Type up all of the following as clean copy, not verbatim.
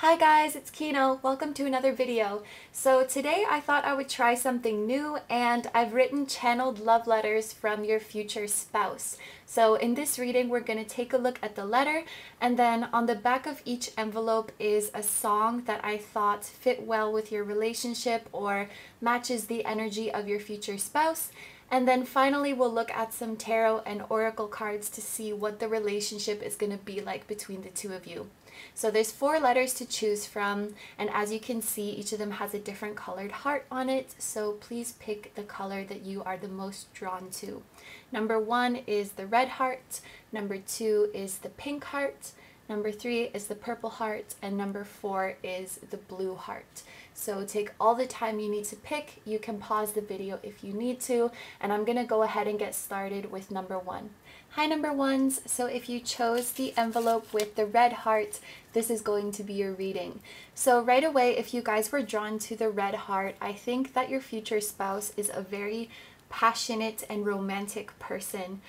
Hi guys, it's Kino. Welcome to another video. So today I thought I would try something new and I've written channeled love letters from your future spouse. So in this reading we're going to take a look at the letter, and then on the back of each envelope is a song that I thought fit well with your relationship or matches the energy of your future spouse. And then finally we'll look at some tarot and oracle cards to see what the relationship is going to be like between the two of you. So there's 4 letters to choose from, and as you can see, each of them has a different colored heart on it, so please pick the color that you are the most drawn to. Number 1 is the red heart, number 2 is the pink heart, number 3 is the purple heart, and number 4 is the blue heart. So take all the time you need to pick. You can pause the video if you need to, and I'm going to go ahead and get started with number 1. Hi number 1s, so if you chose the envelope with the red heart, this is going to be your reading. So right away, if you guys were drawn to the red heart, I think that your future spouse is a very passionate and romantic person.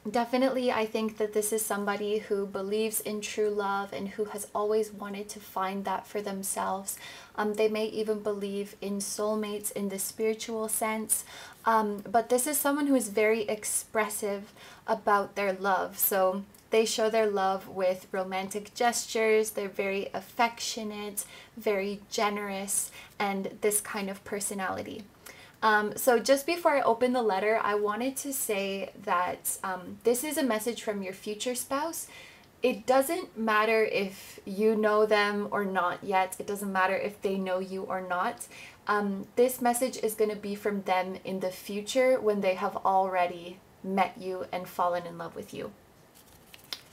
Definitely, I think that this is somebody who believes in true love and who has always wanted to find that for themselves. They may even believe in soulmates in the spiritual sense, but this is someone who is very expressive about their love. So they show their love with romantic gestures. They're very affectionate, very generous, and this kind of personality. So just before I open the letter, I wanted to say that this is a message from your future spouse. It doesn't matter if you know them or not yet. It doesn't matter if they know you or not. This message is going to be from them in the future when they have already met you and fallen in love with you.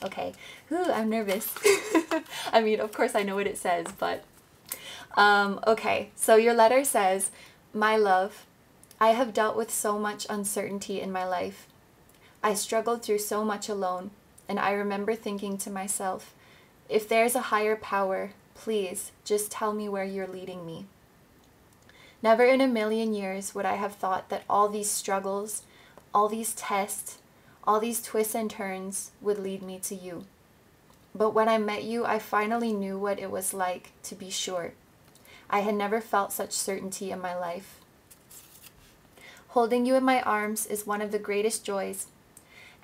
Okay. Ooh, I'm nervous. I mean, of course I know what it says, but okay. So your letter says, "My love, I have dealt with so much uncertainty in my life. I struggled through so much alone, and I remember thinking to myself, if there's a higher power, please just tell me where you're leading me. Never in a million years would I have thought that all these struggles, all these tests, all these twists and turns would lead me to you. But when I met you, I finally knew what it was like to be sure. I had never felt such certainty in my life. Holding you in my arms is one of the greatest joys,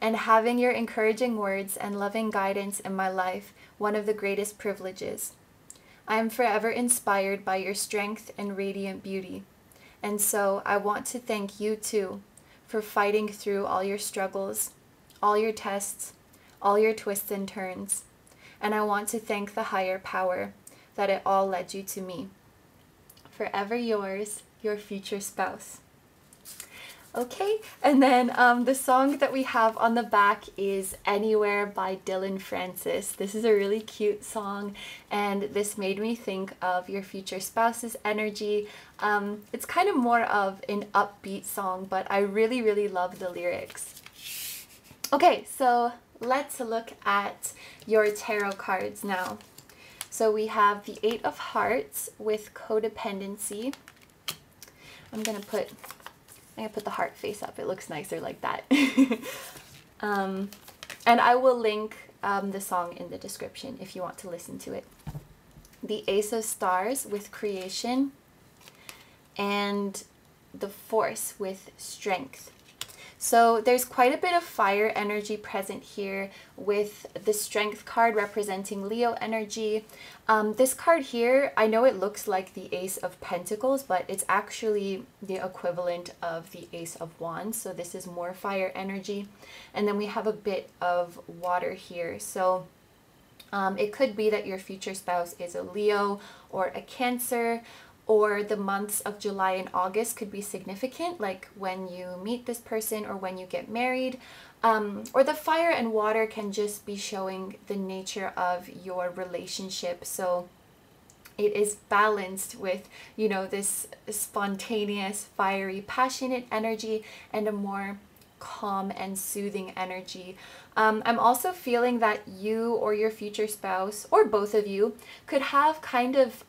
and having your encouraging words and loving guidance in my life, one of the greatest privileges. I am forever inspired by your strength and radiant beauty, and so I want to thank you too for fighting through all your struggles, all your tests, all your twists and turns, and I want to thank the higher power that it all led you to me. Forever yours, your future spouse." Okay, and then the song that we have on the back is Anywhere by Dylan Francis. This is a really cute song, and this made me think of your future spouse's energy. It's kind of more of an upbeat song, but I really, really love the lyrics. Okay, so let's look at your tarot cards now. So we have the 8 of Hearts with codependency. I'm gonna put the heart face up. It looks nicer like that. And I will link the song in the description if you want to listen to it. The Ace of Stars with creation, and the Force with strength. So there's quite a bit of fire energy present here, with the Strength card representing Leo energy. This card here, I know it looks like the Ace of Pentacles, but it's actually the equivalent of the Ace of Wands. So this is more fire energy. And then we have a bit of water here. So it could be that your future spouse is a Leo or a Cancer, or the months of July and August could be significant, like when you meet this person or when you get married. Or the fire and water can just be showing the nature of your relationship. So it is balanced with, you know, this spontaneous, fiery, passionate energy and a more calm and soothing energy. I'm also feeling that you or your future spouse, or both of you, could have kind of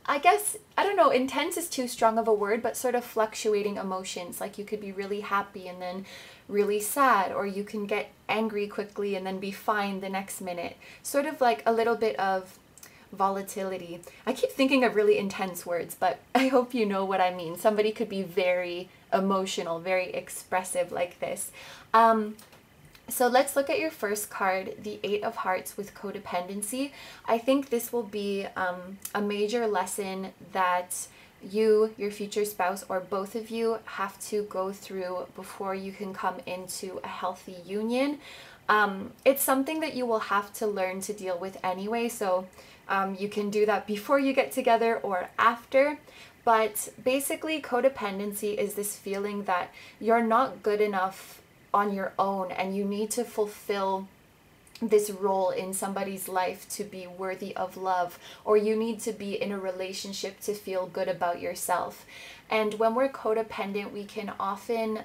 I guess, I don't know, intense is too strong of a word, but sort of fluctuating emotions. Like you could be really happy and then really sad, or you can get angry quickly and then be fine the next minute. Sort of like a little bit of volatility. I keep thinking of really intense words, but I hope you know what I mean. Somebody could be very emotional, very expressive like this. So let's look at your first card, the Eight of Hearts with codependency. I think this will be a major lesson that you, your future spouse, or both of you have to go through before you can come into a healthy union. It's something that you will have to learn to deal with anyway, so you can do that before you get together or after. But basically, codependency is this feeling that you're not good enough on your own and you need to fulfill this role in somebody's life to be worthy of love, or you need to be in a relationship to feel good about yourself. And when we're codependent, we can often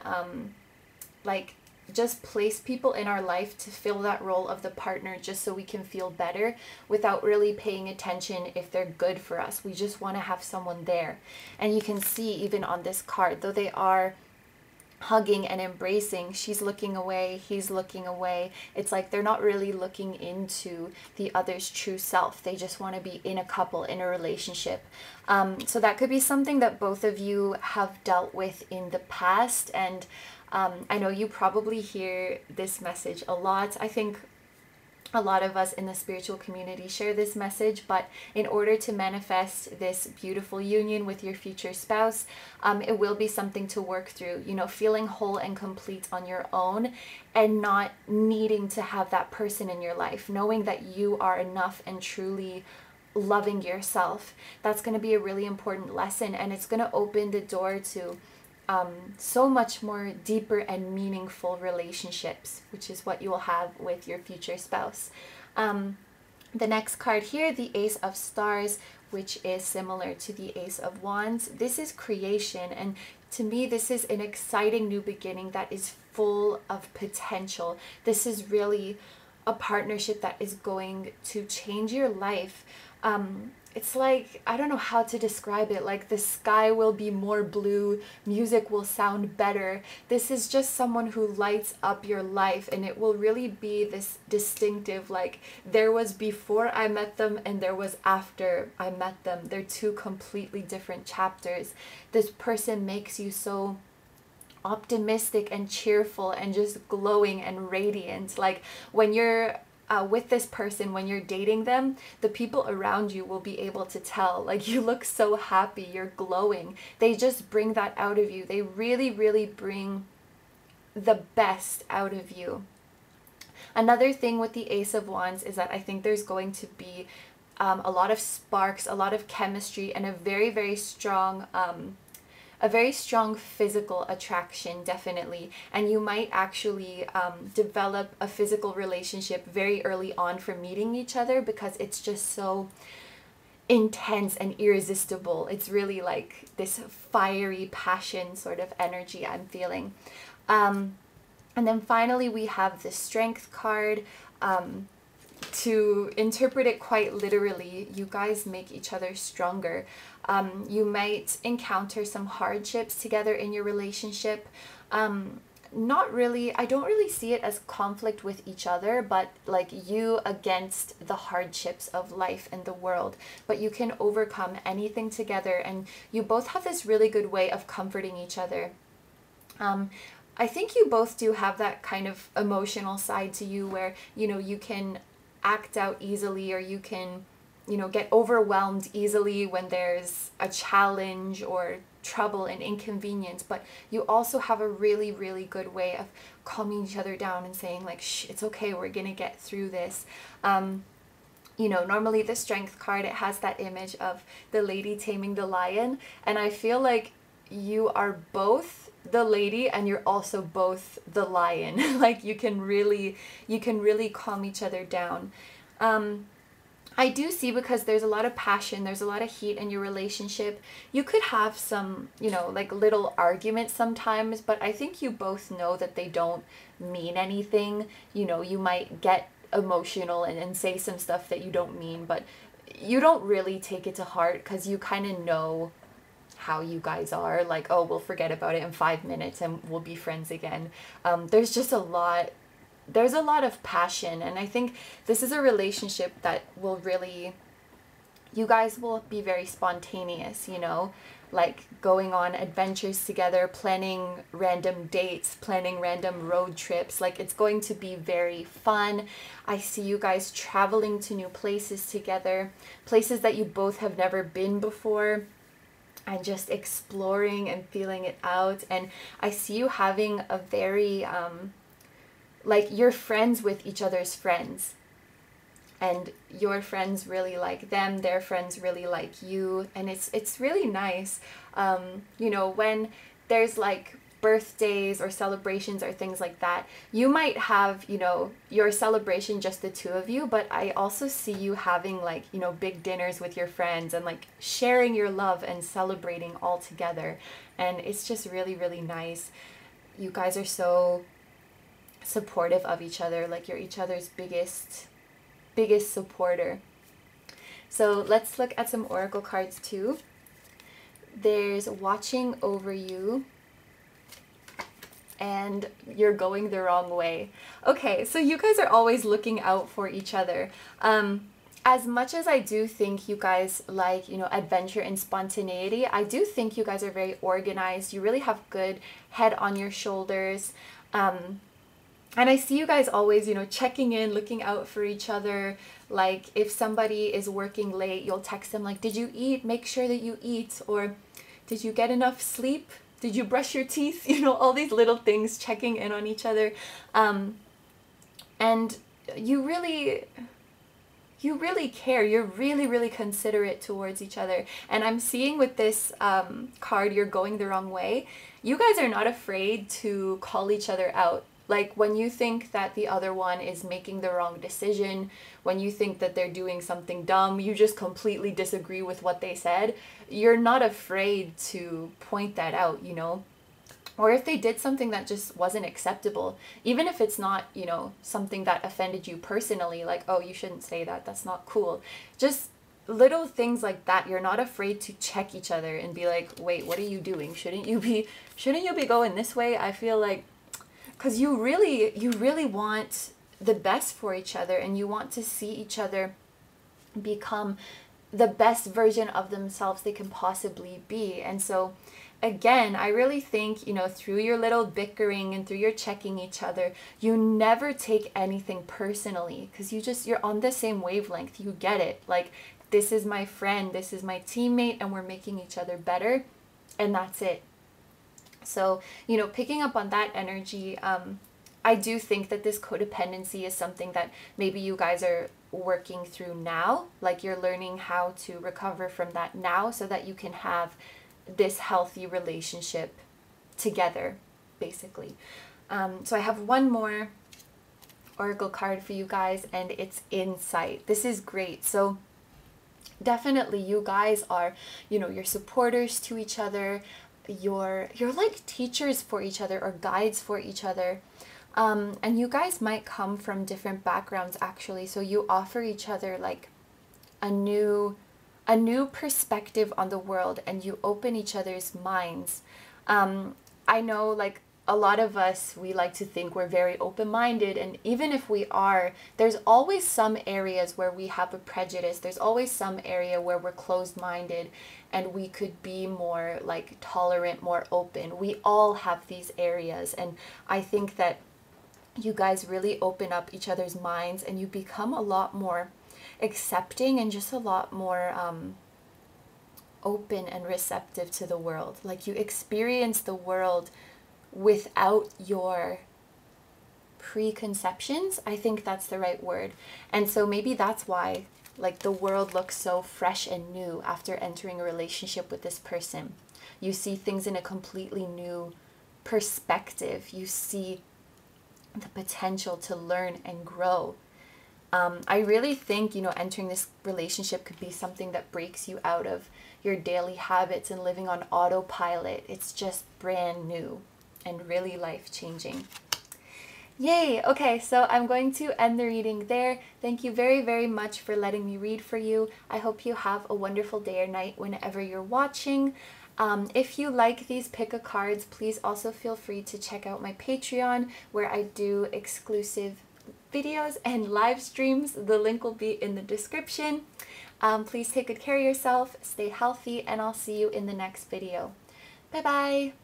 like just place people in our life to fill that role of the partner just so we can feel better without really paying attention if they're good for us. We just want to have someone there. And you can see even on this card, though they are hugging and embracing, she's looking away, he's looking away. It's like they're not really looking into the other's true self. They just want to be in a couple, in a relationship. So that could be something that both of you have dealt with in the past. And I know you probably hear this message a lot. I think a lot of us in the spiritual community share this message, but in order to manifest this beautiful union with your future spouse, it will be something to work through, you know, feeling whole and complete on your own and not needing to have that person in your life, knowing that you are enough and truly loving yourself. That's going to be a really important lesson, and it's going to open the door to so much more deeper and meaningful relationships, which is what you will have with your future spouse. The next card here, the Ace of Stars, which is similar to the Ace of Wands. This is creation, and to me this is an exciting new beginning that is full of potential. This is really a partnership that is going to change your life. It's like, I don't know how to describe it, like the sky will be more blue, music will sound better. This is just someone who lights up your life, and it will really be this distinctive, like there was before I met them and there was after I met them. They're two completely different chapters. This person makes you so optimistic and cheerful and just glowing and radiant. Like when you're with this person, when you're dating them, the people around you will be able to tell, like, you look so happy, you're glowing. They just bring that out of you. They really, really bring the best out of you. Another thing with the Ace of Wands is that I think there's going to be a lot of sparks, a lot of chemistry, and a very, very strong physical attraction, definitely. And you might actually develop a physical relationship very early on from meeting each other, because it's just so intense and irresistible. It's really like this fiery passion sort of energy I'm feeling. And then finally we have the Strength card. To interpret it quite literally, you guys make each other stronger. You might encounter some hardships together in your relationship. Not really, I don't really see it as conflict with each other, but like you against the hardships of life and the world. But you can overcome anything together, and you both have this really good way of comforting each other. I think you both do have that kind of emotional side to you where, you know, you can act out easily, or you can, you know, get overwhelmed easily when there's a challenge or trouble and inconvenience. But you also have a really, really good way of calming each other down and saying like, shh, it's okay, we're gonna get through this. You know, normally the Strength card, it has that image of the lady taming the lion, and I feel like you are both the lady and you're also both the lion. Like you can really calm each other down. I do see, because there's a lot of passion, there's a lot of heat in your relationship, you could have some, you know, like little arguments sometimes, but I think you both know that they don't mean anything. You know, you might get emotional and say some stuff that you don't mean, but you don't really take it to heart because you kind of know how you guys are. Like, oh, we'll forget about it in 5 minutes and we'll be friends again. There's just there's a lot of passion, and I think this is a relationship that will really, you guys will be very spontaneous, you know, like going on adventures together, planning random dates, planning random road trips. Like, it's going to be very fun. I see you guys traveling to new places together, places that you both have never been before, and just exploring and feeling it out. And I see you having a very, like, you're friends with each other's friends. And your friends really like them, their friends really like you, and it's really nice. You know, when there's like birthdays or celebrations or things like that, you might have, you know, your celebration just the two of you, but I also see you having like, you know, big dinners with your friends and like sharing your love and celebrating all together. And it's just really, really nice. You guys are so supportive of each other, like you're each other's biggest supporter. So let's look at some oracle cards too. There's watching over you and you're going the wrong way. Okay, so you guys are always looking out for each other. As much as I do think you guys like, you know, adventure and spontaneity, I do think you guys are very organized. You really have good head on your shoulders. And I see you guys always, you know, checking in, looking out for each other. Like, if somebody is working late, you'll text them like, did you eat? Make sure that you eat. Or did you get enough sleep? Did you brush your teeth? You know, all these little things, checking in on each other. And you really care. You're really, really considerate towards each other. And I'm seeing with this card, you're going the wrong way. You guys are not afraid to call each other out. Like, when you think that the other one is making the wrong decision, when you think that they're doing something dumb, you just completely disagree with what they said, you're not afraid to point that out, you know? Or if they did something that just wasn't acceptable, even if it's not, you know, something that offended you personally, like, oh, you shouldn't say that, that's not cool. Just little things like that, you're not afraid to check each other and be like, wait, what are you doing? Shouldn't you be going this way? I feel like, because you really want the best for each other, and you want to see each other become the best version of themselves they can possibly be. And so again, I really think, you know, through your little bickering and through your checking each other, you never take anything personally, because you're on the same wavelength. You get it. Like, this is my friend, this is my teammate, and we're making each other better, and that's it. So, you know, picking up on that energy, I do think that this codependency is something that maybe you guys are working through now. Like, you're learning how to recover from that now so that you can have this healthy relationship together, basically. So I have one more oracle card for you guys, and it's insight. This is great. So definitely you guys are, you know, you're supporters to each other. You're like teachers for each other or guides for each other. And you guys might come from different backgrounds, actually. So you offer each other like a new perspective on the world, and you open each other's minds. I know, like, a lot of us, we like to think we're very open-minded, and even if we are, there's always some areas where we have a prejudice. There's always some area where we're closed-minded, and we could be more like tolerant, more open. We all have these areas, and I think that you guys really open up each other's minds, and you become a lot more accepting and just a lot more open and receptive to the world. Like, you experience the world without your preconceptions. I think that's the right word. And so maybe that's why, like, the world looks so fresh and new after entering a relationship with this person. You see things in a completely new perspective. You see the potential to learn and grow. I really think, you know, entering this relationship could be something that breaks you out of your daily habits and living on autopilot. It's just brand new and really life-changing. Yay! Okay, so I'm going to end the reading there. Thank you very, very much for letting me read for you. I hope you have a wonderful day or night whenever you're watching. If you like these pick-a cards, please also feel free to check out my Patreon where I do exclusive videos and live streams. The link will be in the description. Please take good care of yourself, stay healthy, and I'll see you in the next video. Bye-bye!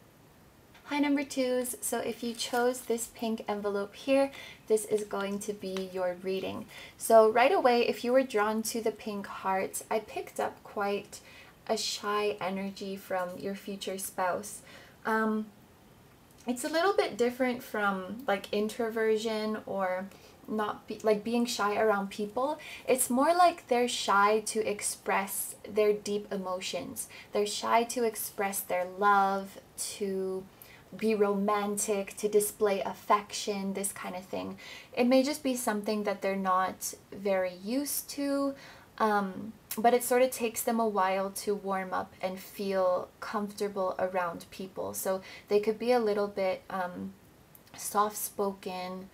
Hi number twos, so if you chose this pink envelope here, this is going to be your reading. So right away, if you were drawn to the pink hearts, I picked up quite a shy energy from your future spouse. It's a little bit different from like introversion or like being shy around people. It's more like they're shy to express their deep emotions. They're shy to express their love, to be romantic, to display affection, this kind of thing. It may just be something that they're not very used to, but it sort of takes them a while to warm up and feel comfortable around people. So they could be a little bit soft-spoken,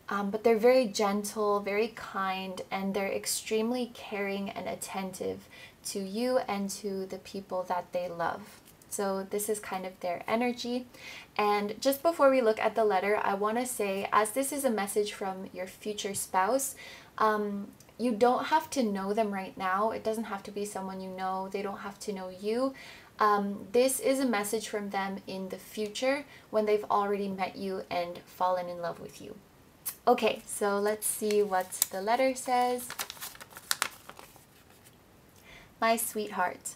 but they're very gentle, very kind, and they're extremely caring and attentive to you and to the people that they love. So this is kind of their energy. And just before we look at the letter, I want to say, as this is a message from your future spouse, you don't have to know them right now. It doesn't have to be someone you know. They don't have to know you. This is a message from them in the future when they've already met you and fallen in love with you. Okay, so let's see what the letter says. My sweetheart,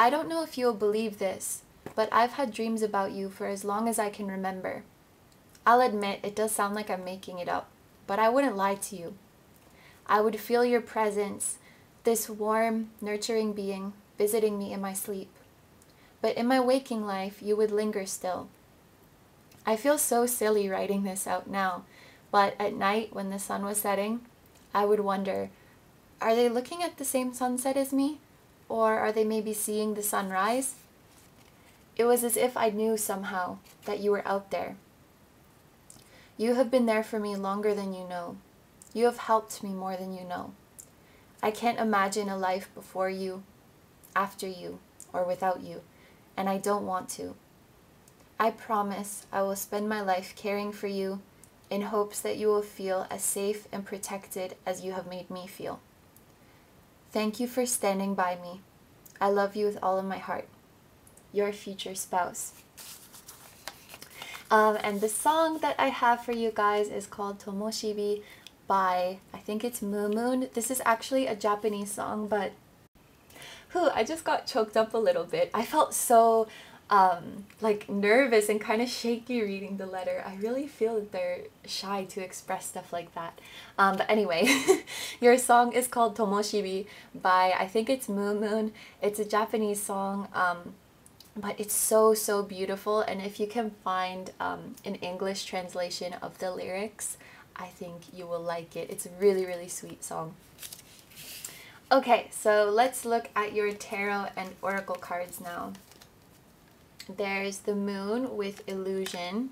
I don't know if you'll believe this, but I've had dreams about you for as long as I can remember. I'll admit it does sound like I'm making it up, but I wouldn't lie to you. I would feel your presence, this warm, nurturing being visiting me in my sleep. But in my waking life, you would linger still. I feel so silly writing this out now, but at night when the sun was setting, I would wonder, are they looking at the same sunset as me? Or are they maybe seeing the sunrise? It was as if I knew somehow that you were out there. You have been there for me longer than you know. You have helped me more than you know. I can't imagine a life before you, after you, or without you, and I don't want to. I promise I will spend my life caring for you in hopes that you will feel as safe and protected as you have made me feel. Thank you for standing by me. I love you with all of my heart. Your future spouse. And the song that I have for you guys is called Tomoshibi by, I think it's Moo Moon. This is actually a Japanese song, but I just got choked up a little bit. I felt so like nervous and kind of shaky reading the letter. I really feel that they're shy to express stuff like that. But anyway, your song is called Tomoshibi by, I think it's Moo Moon. It's a Japanese song, but it's so, so beautiful. And if you can find an English translation of the lyrics, I think you will like it. It's a really, really sweet song. Okay, so let's look at your tarot and oracle cards now. There's the moon with illusion.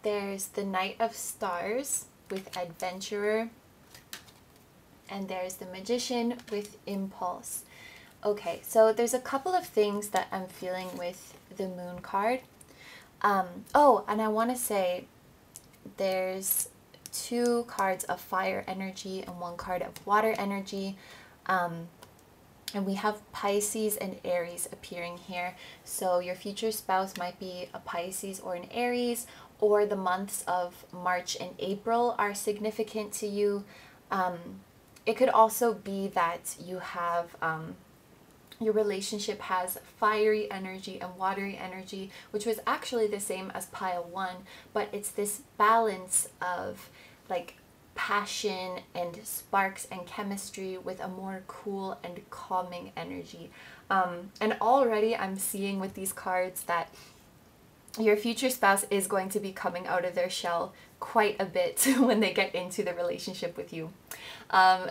There's the Knight of Stars with adventurer. And there's the Magician with impulse. Okay, so there's a couple of things that I'm feeling with the moon card. Oh, and I want to say there's 2 cards of fire energy and 1 card of water energy. And we have Pisces and Aries appearing here. So your future spouse might be a Pisces or an Aries, or the months of March and April are significant to you. It could also be that you have, your relationship has fiery energy and watery energy, which was actually the same as pile 1, but it's this balance of like passion and sparks and chemistry with a more cool and calming energy. And already I'm seeing with these cards that your future spouse is going to be coming out of their shell quite a bit when they get into the relationship with you.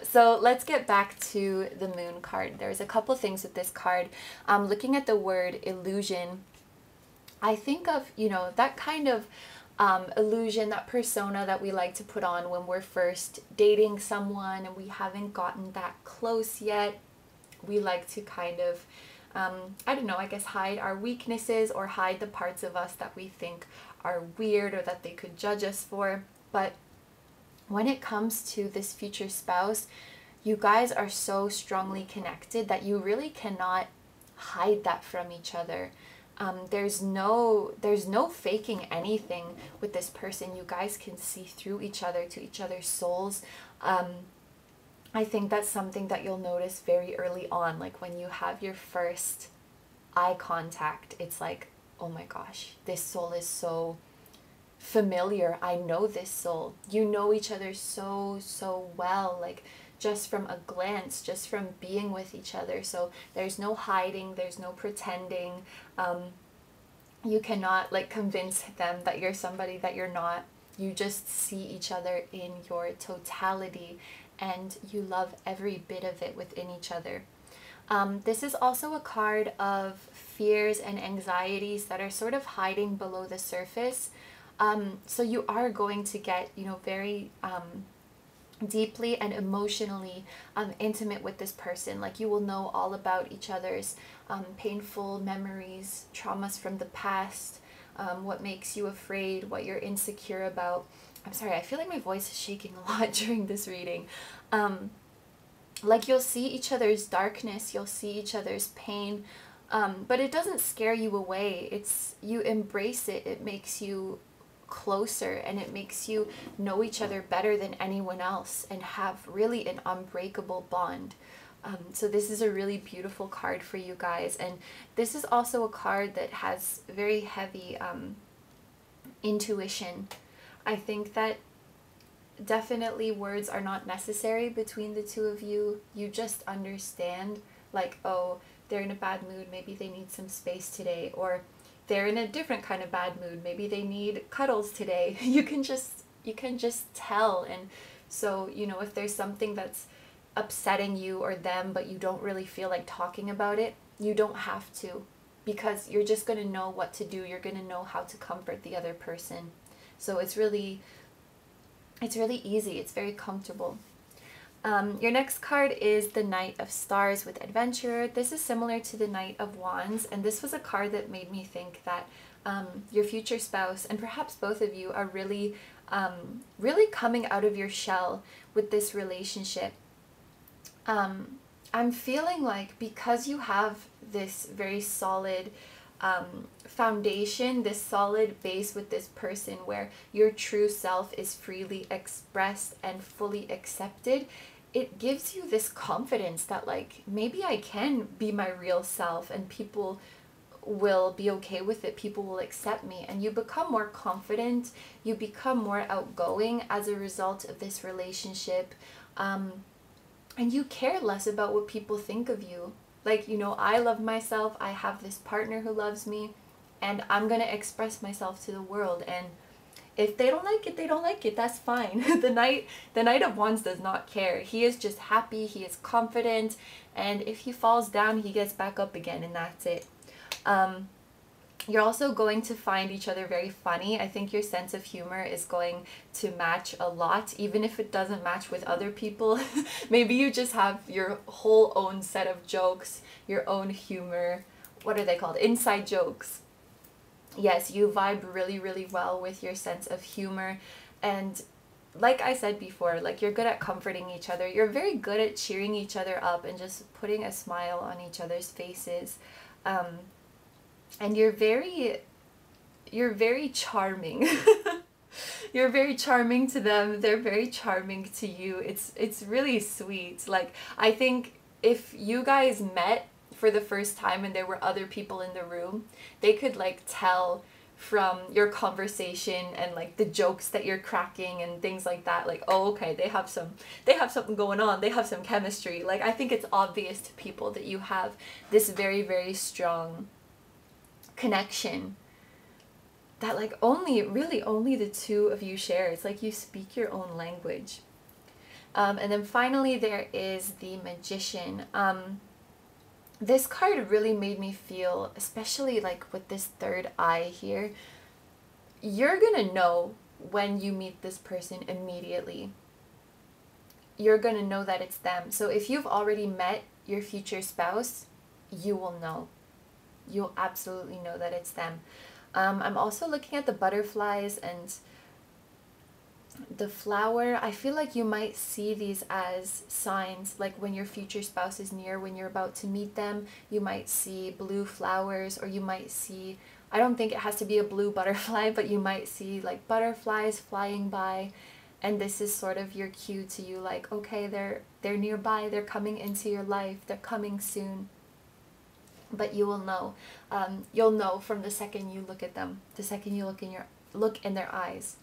So let's get back to the moon card. There's a couple things with this card. Looking at the word illusion, I think of, you know, that kind of illusion, that persona that we like to put on when we're first dating someone and we haven't gotten that close yet. We like to kind of, I don't know, I guess hide our weaknesses or hide the parts of us that we think are weird or that they could judge us for. But when it comes to this future spouse, you guys are so strongly connected that you really cannot hide that from each other. There's no faking anything with this person. You guys can see through each other, to each other's souls. I think that's something that you'll notice very early on, like when you have your first eye contact. It's like, oh my gosh, this soul is so familiar. I know this soul. You know each other so well, like just from a glance, just from being with each other. So there's no hiding, there's no pretending. You cannot like convince them that you're somebody that you're not. You just see each other in your totality and you love every bit of it within each other. This is also a card of fears and anxieties that are sort of hiding below the surface. So you are going to get, you know, very deeply and emotionally intimate with this person. Like you will know all about each other's painful memories, traumas from the past, what makes you afraid, what you're insecure about. I'm sorry, I feel like my voice is shaking a lot during this reading. Like you'll see each other's darkness, you'll see each other's pain, but it doesn't scare you away. It's, you embrace it. It makes you closer and it makes you know each other better than anyone else and have really an unbreakable bond. So this is a really beautiful card for you guys, and this is also a card that has very heavy intuition. I think that definitely words are not necessary between the two of you. You just understand, like, oh, they're in a bad mood, maybe they need some space today, or they're in a different kind of bad mood, maybe they need cuddles today. You can just tell. And so, you know, if there's something that's upsetting you or them but you don't really feel like talking about it, you don't have to, because you're just going to know what to do. You're going to know how to comfort the other person. So it's really easy. It's very comfortable. Your next card is the Knight of Stars with Adventurer. This is similar to the Knight of Wands, and this was a card that made me think that your future spouse, and perhaps both of you, are really coming out of your shell with this relationship. I'm feeling like because you have this very solid foundation, this solid base with this person where your true self is freely expressed and fully accepted, it gives you this confidence that like, maybe I can be my real self and people will be okay with it, people will accept me, and you become more confident, you become more outgoing as a result of this relationship, and you care less about what people think of you. Like, you know, I love myself, I have this partner who loves me, and I'm gonna express myself to the world, and if they don't like it, they don't like it, that's fine. The Knight of Wands does not care. He is just happy, he is confident, and if he falls down, he gets back up again, and that's it. You're also going to find each other very funny. I think your sense of humor is going to match a lot, even if it doesn't match with other people. Maybe you just have your whole own set of jokes, your own humor. What are they called? Inside jokes. Yes, you vibe really well with your sense of humor. And like I said before, like, you're good at comforting each other. You're very good at cheering each other up and just putting a smile on each other's faces. And you're very charming. You're very charming to them. They're very charming to you. It's really sweet. Like, I think if you guys met for the first time and there were other people in the room, they could like tell from your conversation and like the jokes that you're cracking and things like that, like, oh, okay, they have something going on, they have some chemistry. Like, I think it's obvious to people that you have this very strong connection that like really only the two of you share. It's like you speak your own language. And then finally there is the Magician. this card really made me feel, especially like with this third eye here, you're gonna know when you meet this person immediately. You're gonna know that it's them. So if you've already met your future spouse, you will know. You'll absolutely know that it's them. I'm also looking at the butterflies and the flower. I feel like you might see these as signs, like when your future spouse is near, when you're about to meet them, you might see blue flowers, or you might see, I don't think it has to be a blue butterfly, but you might see like butterflies flying by, and this is sort of your cue to you, like, okay, they're nearby, they're coming into your life, they're coming soon. But you will know. You'll know from the second you look at them, the second you look in their eyes.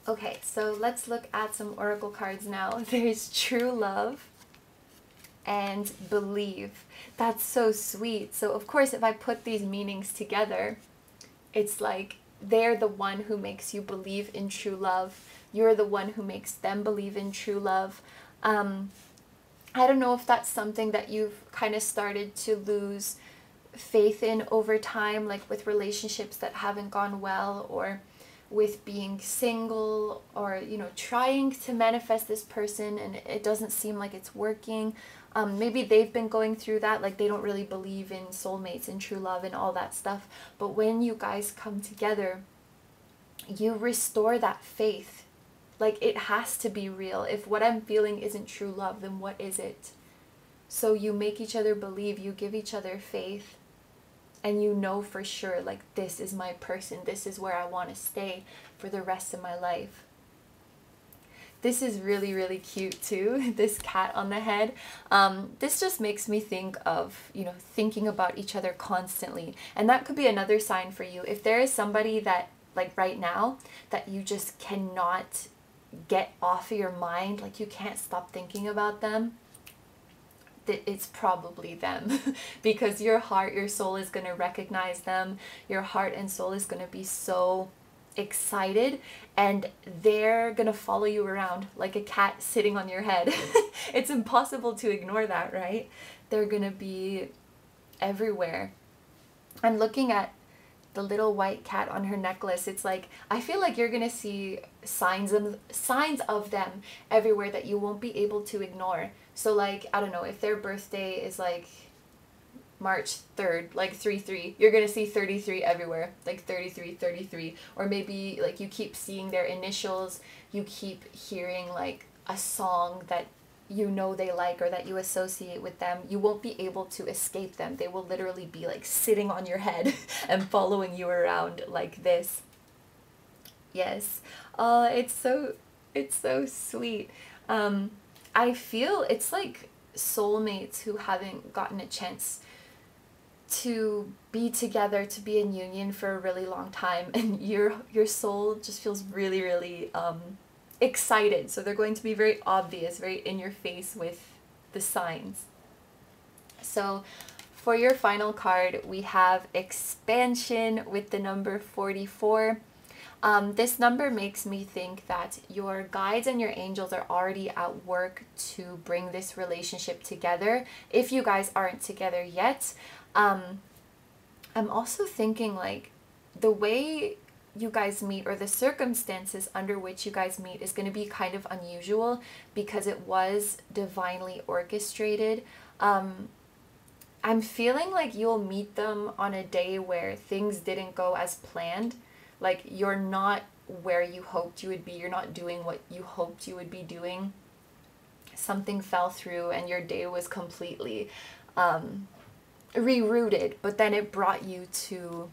Okay, so let's look at some oracle cards now. There's true love and believe. That's so sweet. So of course, if I put these meanings together, it's like they're the one who makes you believe in true love. You're the one who makes them believe in true love. I don't know if that's something that you've kind of started to lose faith in over time, like with relationships that haven't gone well, or with being single, or, you know, trying to manifest this person and it doesn't seem like it's working. Maybe they've been going through that, like they don't really believe in soulmates and true love and all that stuff. But when you guys come together, you restore that faith. Like, it has to be real. If what I'm feeling isn't true love, then what is it? So you make each other believe, you give each other faith, and you know for sure, like, this is my person, this is where I want to stay for the rest of my life. This is really, really cute too, this cat on the head. This just makes me think of, you know, thinking about each other constantly. And that could be another sign for you. If there is somebody that, like right now, that you just cannot get off of your mind, like you can't stop thinking about them, it's probably them. Because your heart, your soul is going to recognize them. Your heart and soul is going to be so excited, and they're going to follow you around like a cat sitting on your head. It's impossible to ignore that, right? They're going to be everywhere. I'm looking at the little white cat on her necklace. It's like, I feel like you're gonna see signs of them everywhere that you won't be able to ignore. So like, I don't know, if their birthday is like March 3rd, like 3-3, you're gonna see 33 everywhere, like 33, 33. Or maybe like you keep seeing their initials, you keep hearing like a song that you know they like or that you associate with them. You won't be able to escape them. They will literally be like sitting on your head and following you around like this. Yes. It's so sweet. I feel it's like soulmates who haven't gotten a chance to be together, to be in union for a really long time, and your soul just feels really, really excited. So they're going to be very obvious, very in your face with the signs. So for your final card, we have expansion with the number 44. This number makes me think that your guides and your angels are already at work to bring this relationship together, if you guys aren't together yet. I'm also thinking like the way you guys meet, or the circumstances under which you guys meet, is going to be kind of unusual because it was divinely orchestrated. I'm feeling like you'll meet them on a day where things didn't go as planned. Like you're not where you hoped you would be. You're not doing what you hoped you would be doing. Something fell through and your day was completely rerouted, but then it brought you to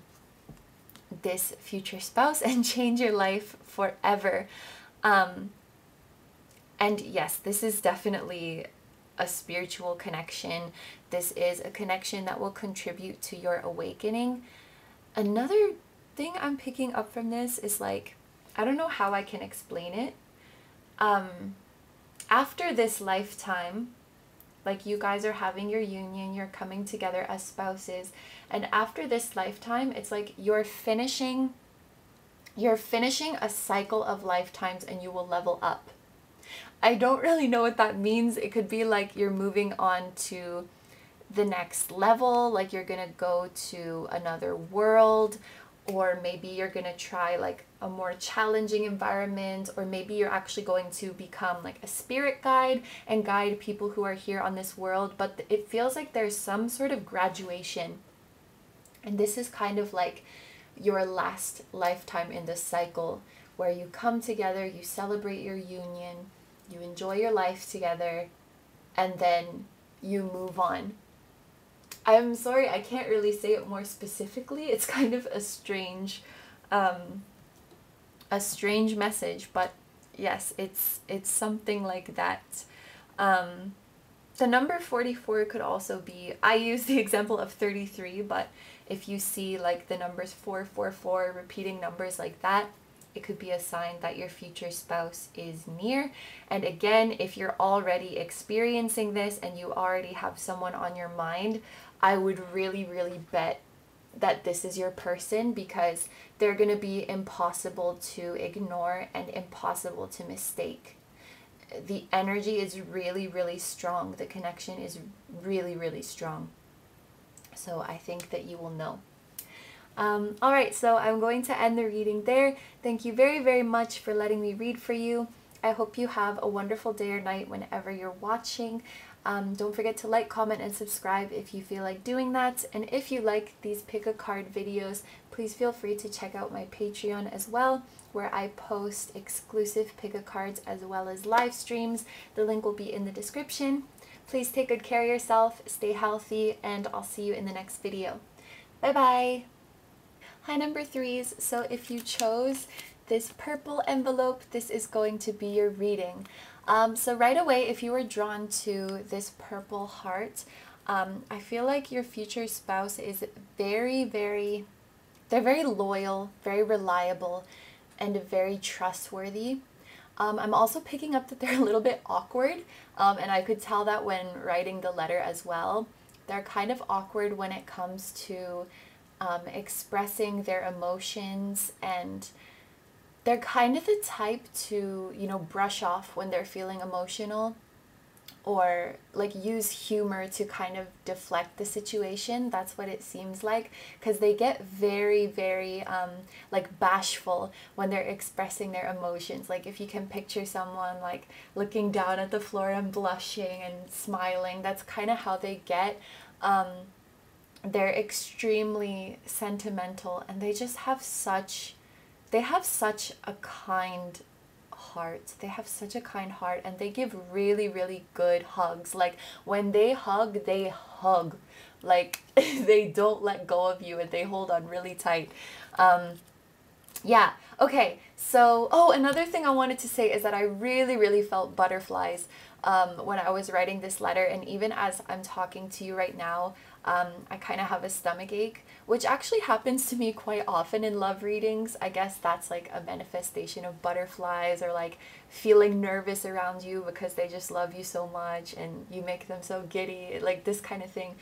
this future spouse and change your life forever. And yes, this is definitely a spiritual connection. This is a connection that will contribute to your awakening. Another thing I'm picking up from this is like, I don't know how I can explain it. After this lifetime, like you guys are having your union, you're coming together as spouses, and after this lifetime, it's like you're finishing a cycle of lifetimes and you will level up. I don't really know what that means. It could be like you're moving on to the next level, like you're gonna go to another world, or maybe you're gonna try like a more challenging environment, or maybe you're actually going to become like a spirit guide and guide people who are here on this world. But it feels like there's some sort of graduation, and this is kind of like your last lifetime in this cycle where you come together, you celebrate your union, you enjoy your life together, and then you move on. I'm sorry, I can't really say it more specifically. It's kind of a strange message, but yes, it's something like that. The number 44 could also be, I use the example of 33, but if you see like the numbers 444, repeating numbers like that, it could be a sign that your future spouse is near. And again, if you're already experiencing this and you already have someone on your mind, I would really, really bet that this is your person, because they're going to be impossible to ignore and impossible to mistake. The energy is really, really strong. The connection is really, really strong. So I think that you will know. All right, so I'm going to end the reading there. Thank you very, very much for letting me read for you. I hope you have a wonderful day or night whenever you're watching. Don't forget to like, comment, and subscribe if you feel like doing that. And if you like these pick a card videos, please feel free to check out my Patreon as well, where I post exclusive pick a cards as well as live streams. The link will be in the description. Please take good care of yourself, stay healthy, and I'll see you in the next video. Bye-bye! Hi, number 3s. So if you chose this purple envelope, this is going to be your reading. So right away, if you were drawn to this purple heart, I feel like your future spouse is they're very loyal, very reliable, and very trustworthy. I'm also picking up that they're a little bit awkward, and I could tell that when writing the letter as well. They're kind of awkward when it comes to expressing their emotions, and they're kind of the type to, you know, brush off when they're feeling emotional, or like use humor to kind of deflect the situation. That's what it seems like, because they get very, very like bashful when they're expressing their emotions. Like if you can picture someone like looking down at the floor and blushing and smiling, that's kind of how they get. They're extremely sentimental, and they just have such a kind heart. They have such a kind heart, and they give really, really good hugs. Like when they hug, like they don't let go of you, and they hold on really tight. Yeah, okay, so, oh, another thing I wanted to say is that I really, really felt butterflies when I was writing this letter, and even as I'm talking to you right now, I kind of have a stomach ache, which actually happens to me quite often in love readings. I guess that's like a manifestation of butterflies, or like feeling nervous around you because they just love you so much and you make them so giddy, like this kind of thing.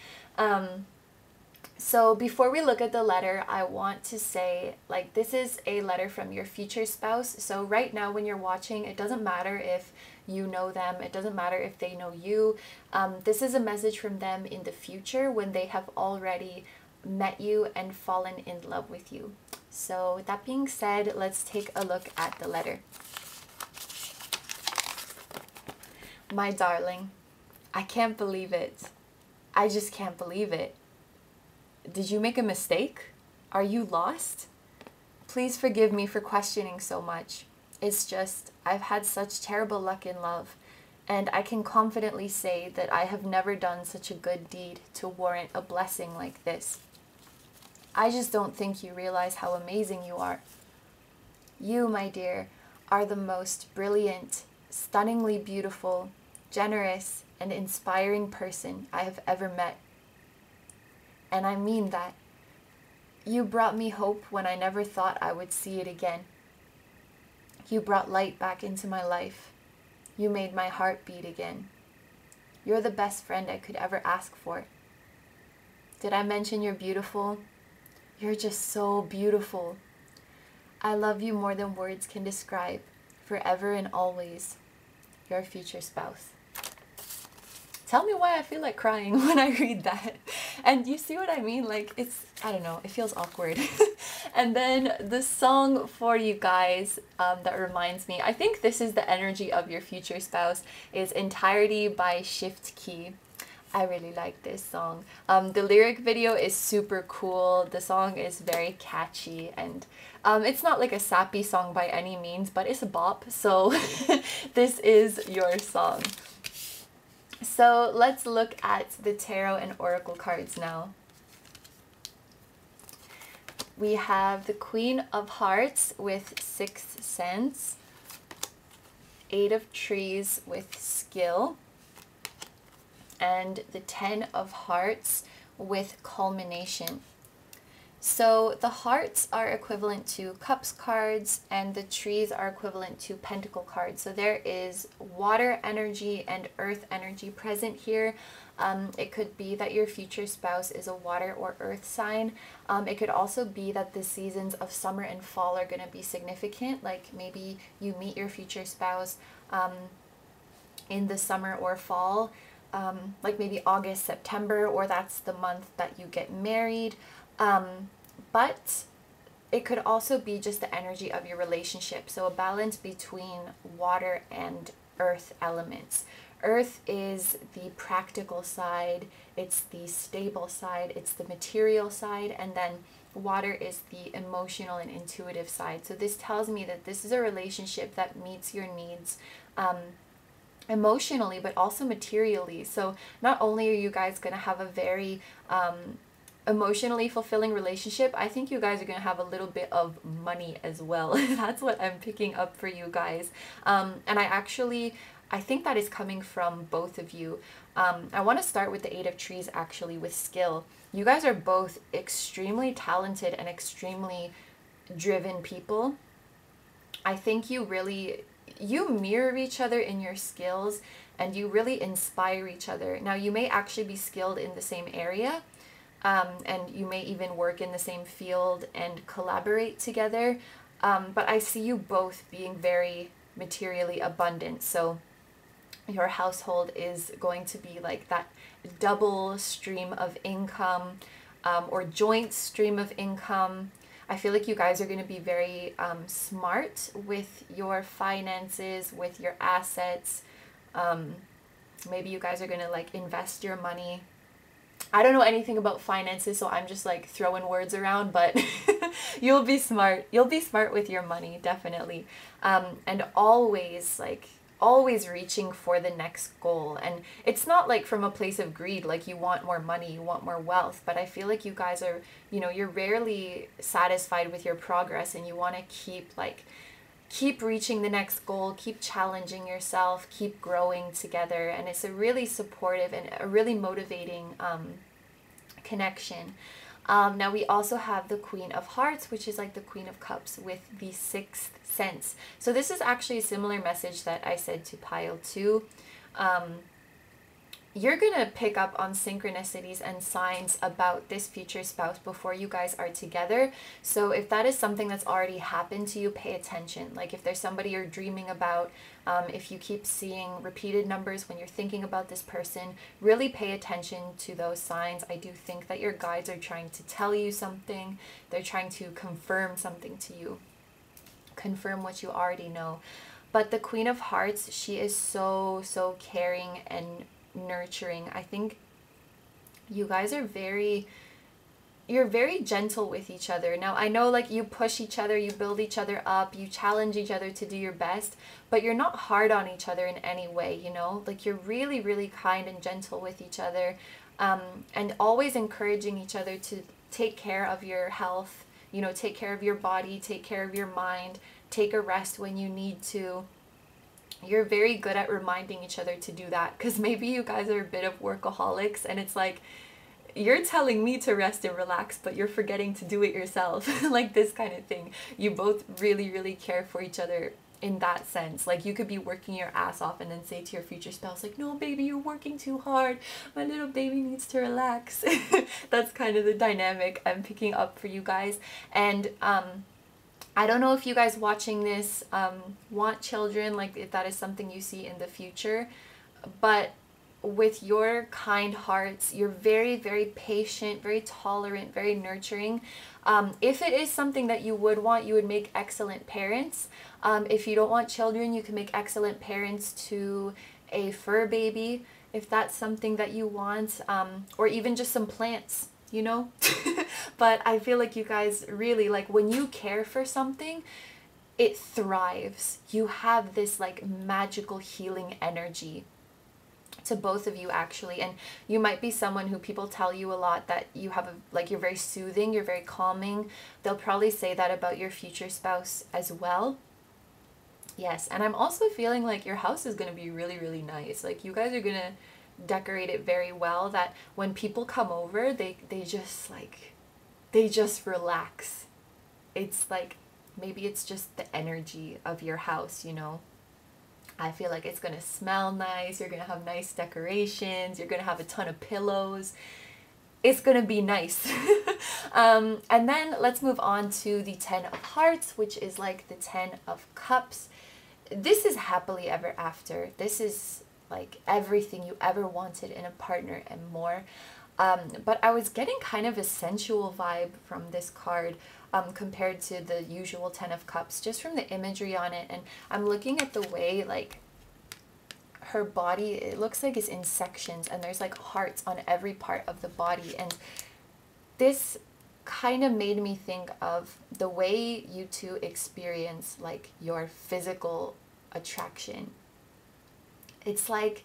So before we look at the letter, I want to say, like, this is a letter from your future spouse. So right now when you're watching, it doesn't matter if you know them, it doesn't matter if they know you. This is a message from them in the future when they have already met you and fallen in love with you. So with that being said, let's take a look at the letter. My darling, I can't believe it. I just can't believe it. Did you make a mistake? Are you lost? Please forgive me for questioning so much. It's just, I've had such terrible luck in love, and I can confidently say that I have never done such a good deed to warrant a blessing like this. I just don't think you realize how amazing you are. You, my dear, are the most brilliant, stunningly beautiful, generous, and inspiring person I have ever met. And I mean that. You brought me hope when I never thought I would see it again. You brought light back into my life. You made my heart beat again. You're the best friend I could ever ask for. Did I mention you're beautiful? You're just so beautiful. I love you more than words can describe, forever and always. your future spouse. Tell me why I feel like crying when I read that. And you see what I mean? Like, it's, I don't know, it feels awkward. And then the song for you guys that reminds me, I think this is the energy of your future spouse, is Entirety by Shift Key. I really like this song. The lyric video is super cool. The song is very catchy, and it's not like a sappy song by any means, but it's a bop. So this is your song. So let's look at the tarot and oracle cards now. We have the Queen of Hearts with Sixth Sense, Eight of Trees with Skill, and the Ten of Hearts with Culmination. So the hearts are equivalent to cups cards, and the trees are equivalent to pentacle cards. So there is water energy and earth energy present here. It could be that your future spouse is a water or earth sign. It could also be that the seasons of summer and fall are going to be significant. Like maybe you meet your future spouse in the summer or fall, like maybe August, September, or that's the month that you get married. But it could also be just the energy of your relationship. So a balance between water and earth elements. Earth is the practical side, it's the stable side, it's the material side, and then water is the emotional and intuitive side. So this tells me that this is a relationship that meets your needs emotionally, but also materially. So not only are you guys going to have a very emotionally fulfilling relationship, I think you guys are going to have a little bit of money as well. That's what I'm picking up for you guys. And I think that is coming from both of you. I want to start with the Eight of Trees, actually, with skill. You guys are both extremely talented and extremely driven people. I think you mirror each other in your skills, and you really inspire each other. Now, you may actually be skilled in the same area, and you may even work in the same field and collaborate together. But I see you both being very materially abundant. So your household is going to be like that double stream of income, or joint stream of income. I feel like you guys are going to be very smart with your finances, with your assets. Maybe you guys are going to like invest your money. I don't know anything about finances, so I'm just like throwing words around, but you'll be smart. You'll be smart with your money, definitely. And always reaching for the next goal. And it's not like from a place of greed, like you want more money, you want more wealth, but I feel like you guys are, you're rarely satisfied with your progress, and you want to keep reaching the next goal, keep challenging yourself, keep growing together. And it's a really supportive and a really motivating connection. Now we also have the Queen of Hearts, which is like the Queen of Cups with the Sixth Sense. So this is actually a similar message that I said to pile 2. You're going to pick up on synchronicities and signs about this future spouse before you guys are together. So if that is something that's already happened to you, pay attention. Like if there's somebody you're dreaming about, if you keep seeing repeated numbers when you're thinking about this person, really pay attention to those signs. I do think that your guides are trying to tell you something. They're trying to confirm something to you. Confirm what you already know. But the Queen of Hearts, she is so caring and nurturing. I think you guys are you're very gentle with each other. Now I know like you push each other, you build each other up, you challenge each other to do your best, but you're not hard on each other in any way, like you're really kind and gentle with each other, and always encouraging each other to take care of your health, take care of your body, take care of your mind, take a rest when you need to. You're very good at reminding each other to do that, because maybe you guys are a bit of workaholics, and it's like you're telling me to rest and relax, but you're forgetting to do it yourself. Like this kind of thing. You both really care for each other in that sense. Like you could be working your ass off and then say to your future spouse, like, no baby, you're working too hard, my little baby needs to relax. That's kind of the dynamic I'm picking up for you guys. And I don't know if you guys watching this want children, like if that is something you see in the future, but with your kind hearts, you're very, very patient, very tolerant, very nurturing. If it is something that you would want, you would make excellent parents. If you don't want children, you can make excellent parents to a fur baby, if that's something that you want, or even just some plants, you know? But I feel like you guys really, like, when you care for something, it thrives. You have this like magical healing energy to both of you, actually. And you might be someone who people tell you a lot that you have a, like, you're very soothing, you're very calming. They'll probably say that about your future spouse as well. Yes, and I'm also feeling like your house is going to be really, really nice. Like, you guys are going to decorate it very well, that when people come over, they just like, they just relax. It's like, maybe it's just the energy of your house, you know? I feel like it's going to smell nice. You're going to have nice decorations. You're going to have a ton of pillows. It's going to be nice. And then let's move on to the 10 of Hearts, which is like the 10 of Cups. This is happily ever after. This is like everything you ever wanted in a partner and more. But I was getting kind of a sensual vibe from this card compared to the usual 10 of Cups, just from the imagery on it. And I'm looking at the way, like, her body, it looks like it's in sections, and there's like hearts on every part of the body. And this kind of made me think of the way you two experience like your physical attraction. It's like,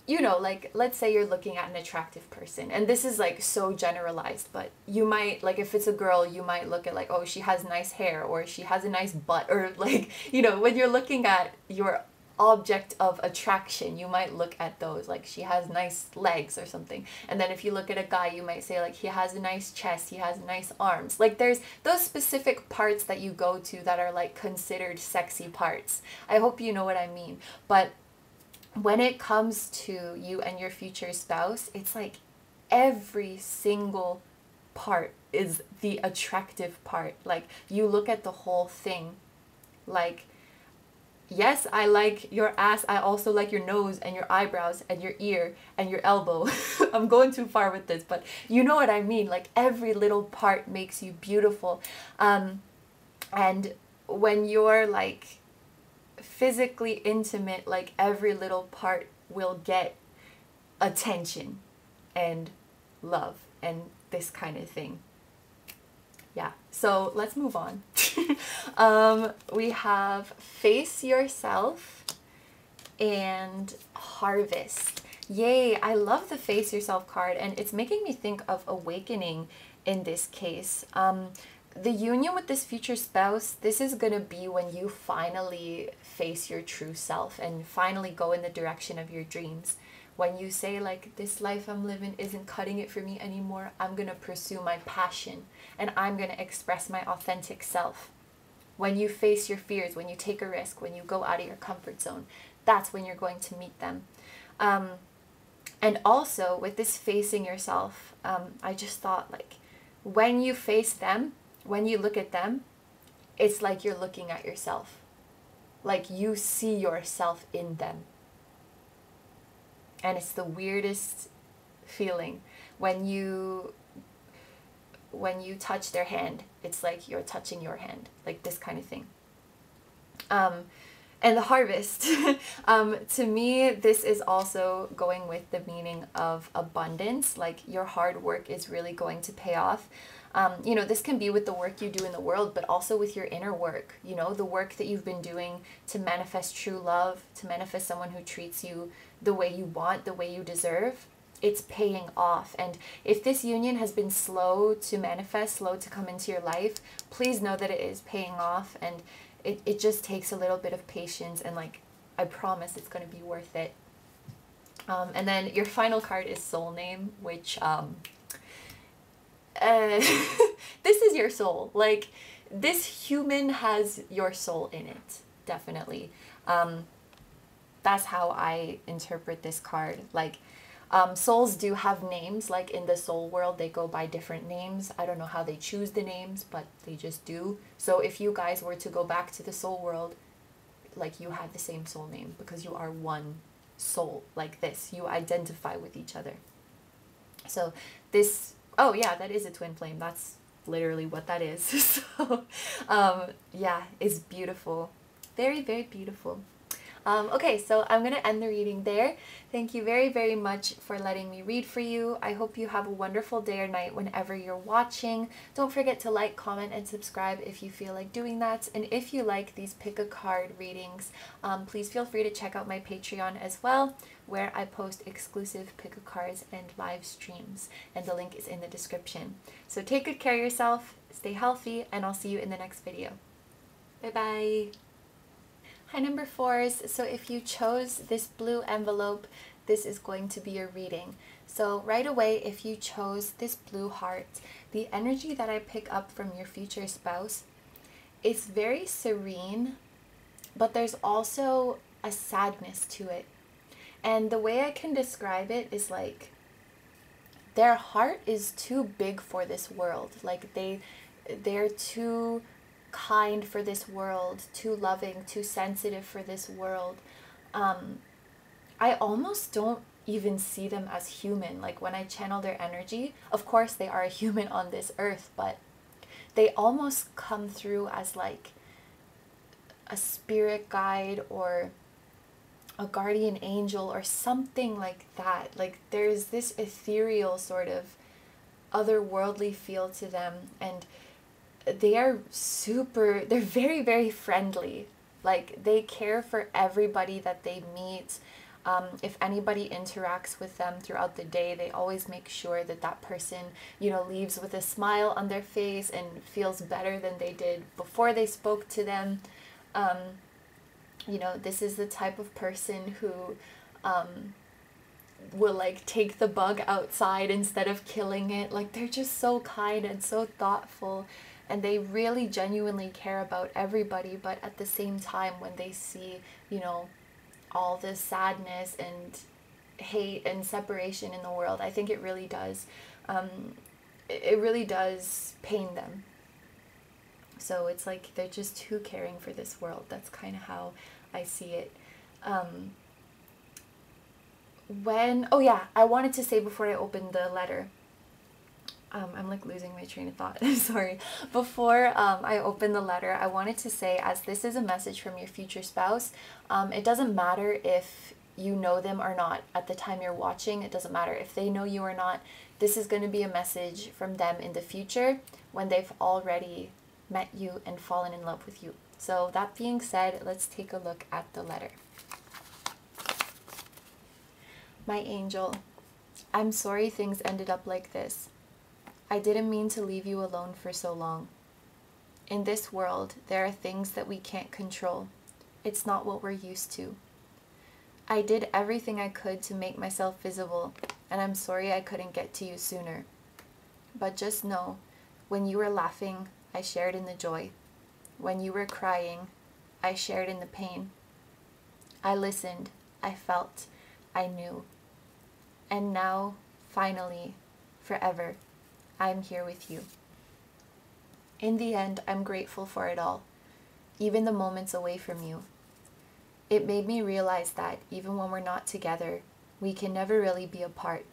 you know, like, let's say you're looking at an attractive person, and this is like so generalized, but you might, like, if it's a girl, you might look at like, oh, she has nice hair, or she has a nice butt, or like, you know, when you're looking at your object of attraction, you might look at those, like, she has nice legs or something. And then if you look at a guy, you might say like, he has a nice chest, he has nice arms. Like, there's those specific parts that you go to that are like considered sexy parts. I hope you know what I mean. But when it comes to you and your future spouse, it's like every single part is the attractive part. Like, you look at the whole thing. Like, yes, I like your ass. I also like your nose and your eyebrows and your ear and your elbow. I'm going too far with this, but you know what I mean. Like, every little part makes you beautiful. And when you're like physically intimate, like, every little part will get attention and love and this kind of thing. Yeah, so let's move on. We have Face Yourself and Harvest. Yay, I love the Face Yourself card, and it's making me think of awakening in this case. The union with this future spouse, this is going to be when you finally face your true self and finally go in the direction of your dreams. When you say like, this life I'm living isn't cutting it for me anymore, I'm going to pursue my passion and I'm going to express my authentic self. When you face your fears, when you take a risk, when you go out of your comfort zone, that's when you're going to meet them. And also with this facing yourself, I just thought, like, when you face them, when you look at them, it's like you're looking at yourself. Like, you see yourself in them. And it's the weirdest feeling. When you touch their hand, it's like you're touching your hand. Like, this kind of thing. And the Harvest, to me, this is also going with the meaning of abundance. Like, your hard work is really going to pay off. You know, this can be with the work you do in the world, but also with your inner work. You know, the work that you've been doing to manifest true love, to manifest someone who treats you the way you want, the way you deserve. It's paying off. And if this union has been slow to manifest, slow to come into your life, please know that it is paying off. And it just takes a little bit of patience, and like, I promise it's going to be worth it. And then your final card is Soul Name, which this is your soul. Like, this human has your soul in it, definitely. That's how I interpret this card. Like, Souls do have names, like in the soul world, they go by different names. I don't know how they choose the names, but they just do. So if you guys were to go back to the soul world, like you have the same soul name because you are one soul like this. You identify with each other. So this, oh yeah, that is a twin flame. That's literally what that is. So yeah, it's beautiful. Very, very beautiful. Okay, so I'm going to end the reading there. Thank you very, very much for letting me read for you. I hope you have a wonderful day or night whenever you're watching. Don't forget to like, comment, and subscribe if you feel like doing that. And if you like these pick a card readings, please feel free to check out my Patreon as well, where I post exclusive pick a cards and live streams. And the link is in the description. So take good care of yourself, stay healthy, and I'll see you in the next video. Bye-bye. Hi, number 4s. So if you chose this blue envelope, this is going to be your reading. So right away, if you chose this blue heart, the energy that I pick up from your future spouse is very serene, but there's also a sadness to it. And the way I can describe it is like their heart is too big for this world. Like they're too kind for this world, too loving, too sensitive for this world. I almost don't even see them as human. Like when I channel their energy, of course they are a human on this earth, but they almost come through as like a spirit guide or a guardian angel or something like that. Like there's this ethereal sort of otherworldly feel to them, and they're very, very friendly. Like they care for everybody that they meet. If anybody interacts with them throughout the day, they always make sure that that person, you know, leaves with a smile on their face and feels better than they did before they spoke to them. You know, this is the type of person who will like take the bug outside instead of killing it. Like they're just so kind and so thoughtful. And they really genuinely care about everybody, but at the same time, when they see, you know, all this sadness and hate and separation in the world, I think it really does pain them. So it's like they're just too caring for this world. That's kind of how I see it. Oh yeah, I wanted to say before I open the letter, I'm like losing my train of thought. I'm sorry. Before I open the letter, I wanted to say, as this is a message from your future spouse, it doesn't matter if you know them or not at the time you're watching. It doesn't matter if they know you or not. This is going to be a message from them in the future when they've already met you and fallen in love with you. So that being said, let's take a look at the letter. My angel, I'm sorry things ended up like this. I didn't mean to leave you alone for so long. In this world, there are things that we can't control. It's not what we're used to. I did everything I could to make myself visible, and I'm sorry I couldn't get to you sooner. But just know, when you were laughing, I shared in the joy. When you were crying, I shared in the pain. I listened, I felt, I knew. And now, finally, forever, I'm here with you. In the end, I'm grateful for it all, even the moments away from you. It made me realize that even when we're not together, we can never really be apart.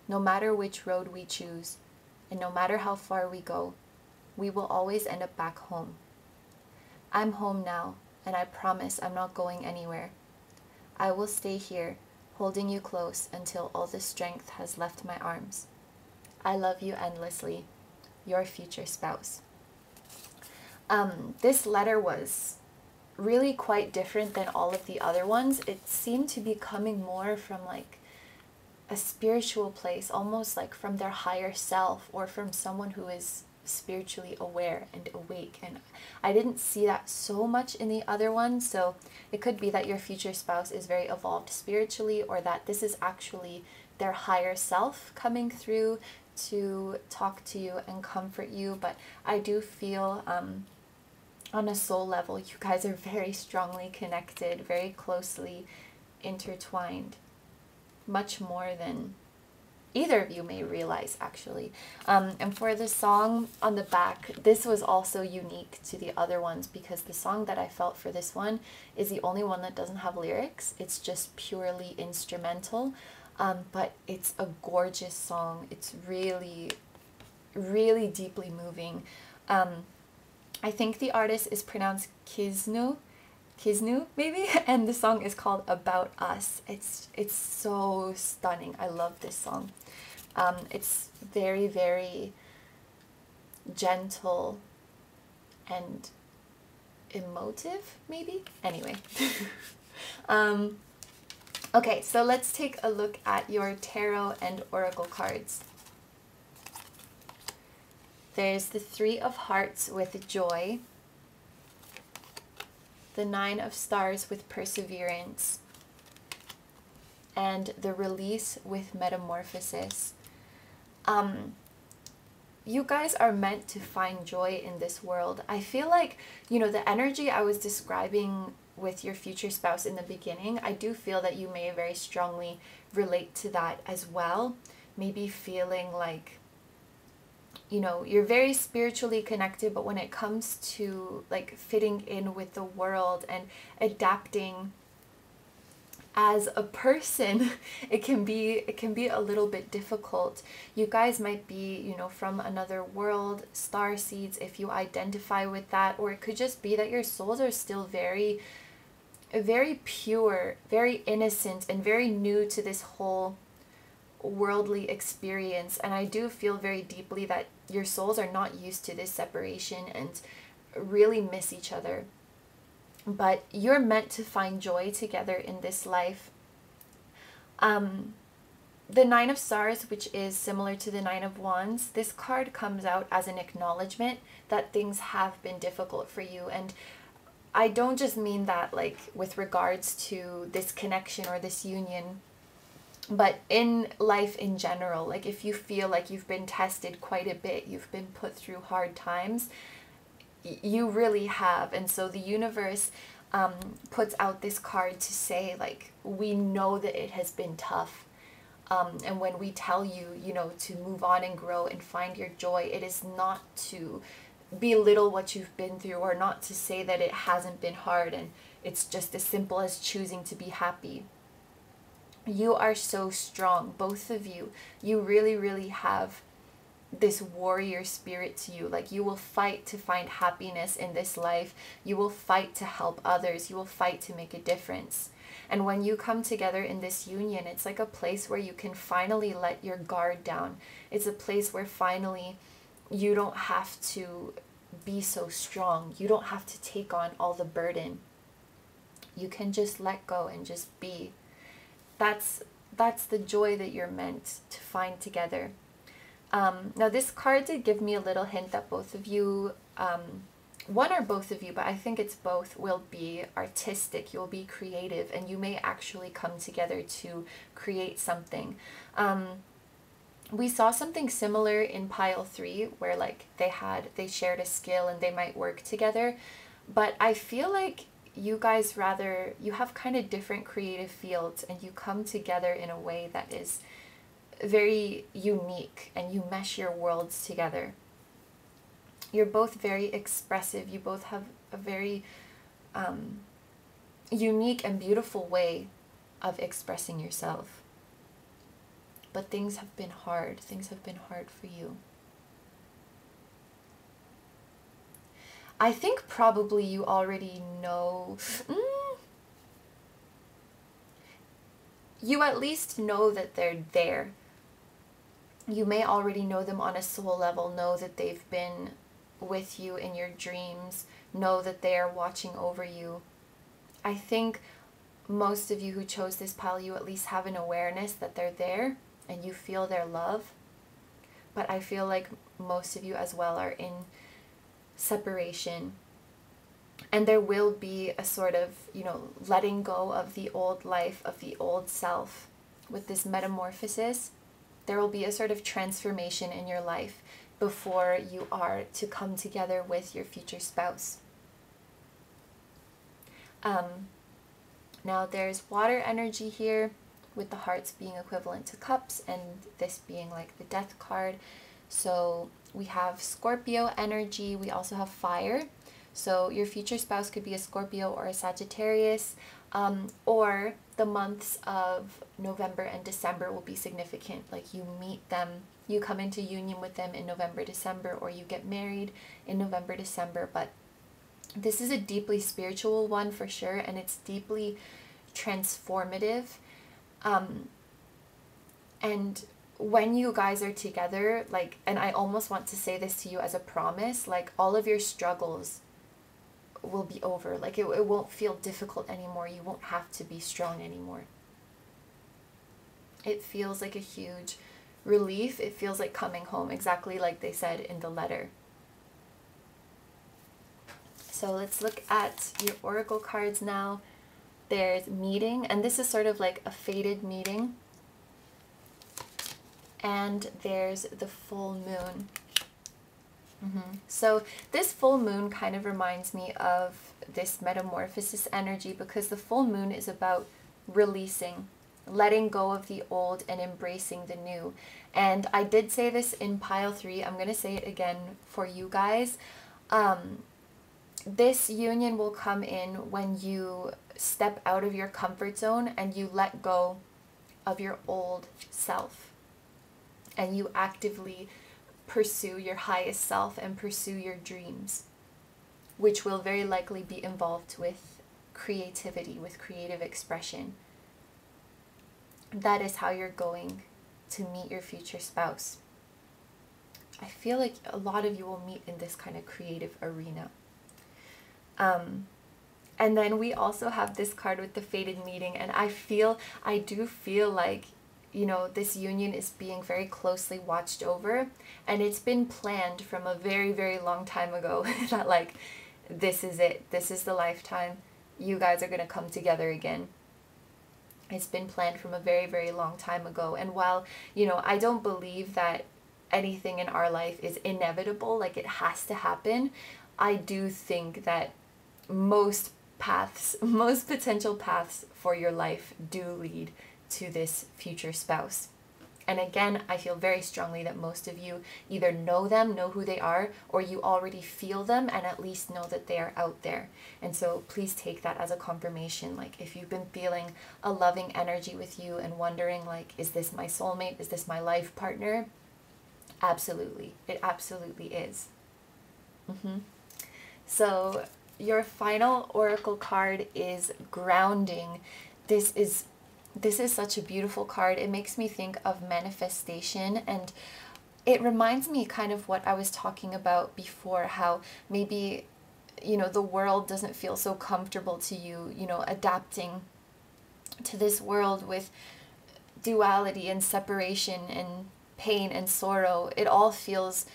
No matter which road we choose, and no matter how far we go, we will always end up back home. I'm home now, and I promise I'm not going anywhere. I will stay here, holding you close until all the strength has left my arms. I love you endlessly. Your future spouse. This letter was really quite different than all of the other ones. It seemed to be coming more from like a spiritual place, almost like from their higher self or from someone who is spiritually aware and awake. And I didn't see that so much in the other one, so it could be that your future spouse is very evolved spiritually, or that this is actually their higher self coming through to talk to you and comfort you. But I do feel on a soul level you guys are very strongly connected, very closely intertwined. much more than either of you may realize, actually. And for the song on the back, this was also unique to the other ones because the song that I felt for this one is the only one that doesn't have lyrics. It's just purely instrumental, but it's a gorgeous song. It's really, really deeply moving. I think the artist is pronounced Kisnu maybe, and the song is called About Us. It's so stunning. I love this song. It's very, very gentle and emotive, maybe. Anyway. Okay, so let's take a look at your tarot and oracle cards. There's the Three of Hearts with joy, the Nine of Stars with perseverance, and the Release with metamorphosis. You guys are meant to find joy in this world. I feel like, you know, the energy I was describing with your future spouse in the beginning, I do feel that you may very strongly relate to that as well. Maybe feeling like, you know, you're very spiritually connected, but when it comes to like fitting in with the world and adapting as a person, it can be a little bit difficult. You guys might be, you know, from another world, star seeds, if you identify with that, or it could just be that your souls are still very, very pure, very innocent, and very new to this whole worldly experience. And I do feel very deeply that your souls are not used to this separation and really miss each other. But you're meant to find joy together in this life. The Nine of Stars, which is similar to the Nine of Wands, this card comes out as an acknowledgement that things have been difficult for you. And I don't just mean that like with regards to this connection or this union, but in life in general. Like if you feel like you've been tested quite a bit, you've been put through hard times, you really have. And so the universe puts out this card to say, like, we know that it has been tough. And when we tell you, you know, to move on and grow and find your joy, it is not to belittle what you've been through, or not to say that it hasn't been hard and it's just as simple as choosing to be happy. You are so strong, both of you. You really, really have this warrior spirit to you. Like, you will fight to find happiness in this life. You will fight to help others. You will fight to make a difference. And when you come together in this union, it's like a place where you can finally let your guard down. It's a place where finally you don't have to be so strong. You don't have to take on all the burden. You can just let go and just be. That's the joy that you're meant to find together. Now this card did give me a little hint that both of you, one or both of you, but I think it's both, will be artistic. You'll be creative, and you may actually come together to create something. We saw something similar in pile 3 where like they shared a skill and they might work together, but I feel like you guys you have kind of different creative fields, and you come together in a way that is very unique, and you mesh your worlds together. You're both very expressive. You both have a very unique and beautiful way of expressing yourself. But things have been hard. Things have been hard for you. I think probably you already know. You at least know that they're there. You may already know them on a soul level, know that they've been with you in your dreams, know that they are watching over you. I think most of you who chose this pile, you at least have an awareness that they're there and you feel their love. But I feel like most of you as well are in separation. And there will be a sort of, you know, letting go of the old life, of the old self. With this metamorphosis, there will be a sort of transformation in your life before you are to come together with your future spouse. Now there's water energy here, with the hearts being equivalent to cups and this being like the death card. So we have Scorpio energy. We also have fire. So your future spouse could be a Scorpio or a Sagittarius, or the months of November and December will be significant. Like you meet them, you come into union with them in November, December, or you get married in November, December. But this is a deeply spiritual one for sure, and it's deeply transformative. And when you guys are together, like, and I almost want to say this to you as a promise, like all of your struggles will be over. Like it won't feel difficult anymore. You won't have to be strong anymore. It feels like a huge relief. It feels like coming home, exactly like they said in the letter. So let's look at your oracle cards now. There's meeting, and this is sort of like a fated meeting. And there's the full moon. So this full moon kind of reminds me of this metamorphosis energy, because the full moon is about releasing, letting go of the old and embracing the new. And I did say this in pile 3. I'm going to say it again for you guys. This union will come in when you step out of your comfort zone and you let go of your old self, and you actively pursue your highest self and pursue your dreams, which will very likely be involved with creativity, with creative expression. That is how you're going to meet your future spouse. I feel like a lot of you will meet in this kind of creative arena. And then we also have this card with the fated meeting, and I do feel like, you know, this union is being very closely watched over, and it's been planned from a very, very long time ago that like, this is it. This is the lifetime. You guys are going to come together again. It's been planned from a very, very long time ago. And while, you know, I don't believe that anything in our life is inevitable, like it has to happen, I do think that most potential paths for your life do lead to this future spouse. And again, I feel very strongly that most of you either know them, know who they are, or you already feel them and at least know that they are out there. And so please take that as a confirmation. Like if you've been feeling a loving energy with you and wondering like, is this my soulmate? Is this my life partner? Absolutely. It absolutely is. So your final oracle card is grounding. This is such a beautiful card. It makes me think of manifestation, and it reminds me kind of what I was talking about before, how maybe, you know, the world doesn't feel so comfortable to you, you know, adapting to this world with duality and separation and pain and sorrow. It all feels,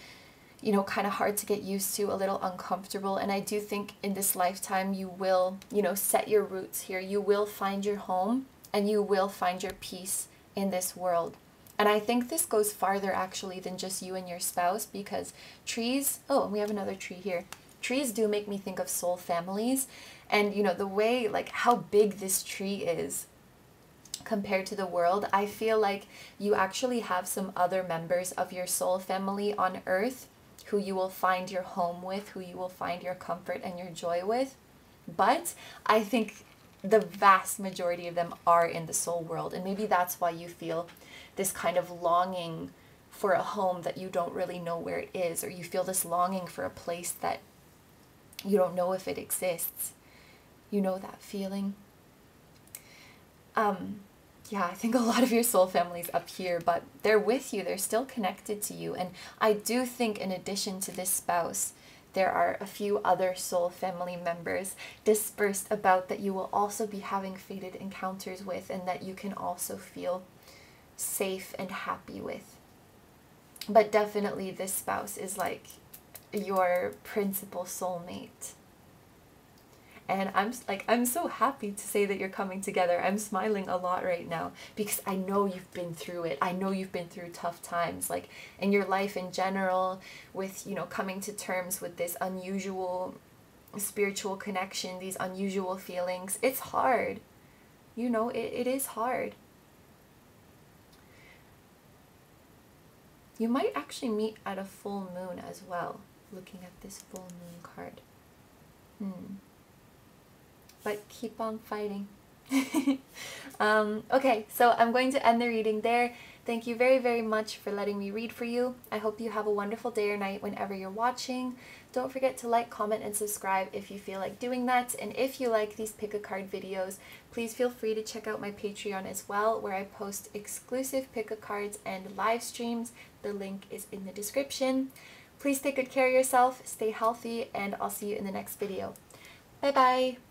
you know, kind of hard to get used to, a little uncomfortable. And I do think in this lifetime you will, you know, set your roots here. You will find your home, and you will find your peace in this world. And I think this goes farther actually than just you and your spouse, because trees, oh, and we have another tree here. Trees do make me think of soul families. And, you know, the way, like how big this tree is compared to the world, I feel like you actually have some other members of your soul family on earth who you will find your home with, who you will find your comfort and your joy with. But I think the vast majority of them are in the soul world, and maybe that's why you feel this kind of longing for a home that you don't really know where it is, or you feel this longing for a place that you don't know if it exists. You know that feeling? Yeah, I think a lot of your soul family's up here, but they're with you, they're still connected to you. And I do think in addition to this spouse, there are a few other soul family members dispersed about that you will also be having fated encounters with, and that you can also feel safe and happy with. But definitely this spouse is like your principal soulmate. And I'm so happy to say that you're coming together. I'm smiling a lot right now because I know you've been through it. I know you've been through tough times, like in your life in general, with, you know, coming to terms with this unusual spiritual connection, these unusual feelings. It's hard. You know, it is hard. You might actually meet at a full moon as well, looking at this full moon card. But keep on fighting. Okay, so I'm going to end the reading there. Thank you very, very much for letting me read for you. I hope you have a wonderful day or night whenever you're watching. Don't forget to like, comment, and subscribe if you feel like doing that. And if you like these pick a card videos, please feel free to check out my Patreon as well, where I post exclusive pick a cards and live streams. The link is in the description. Please take good care of yourself, stay healthy, and I'll see you in the next video. Bye bye!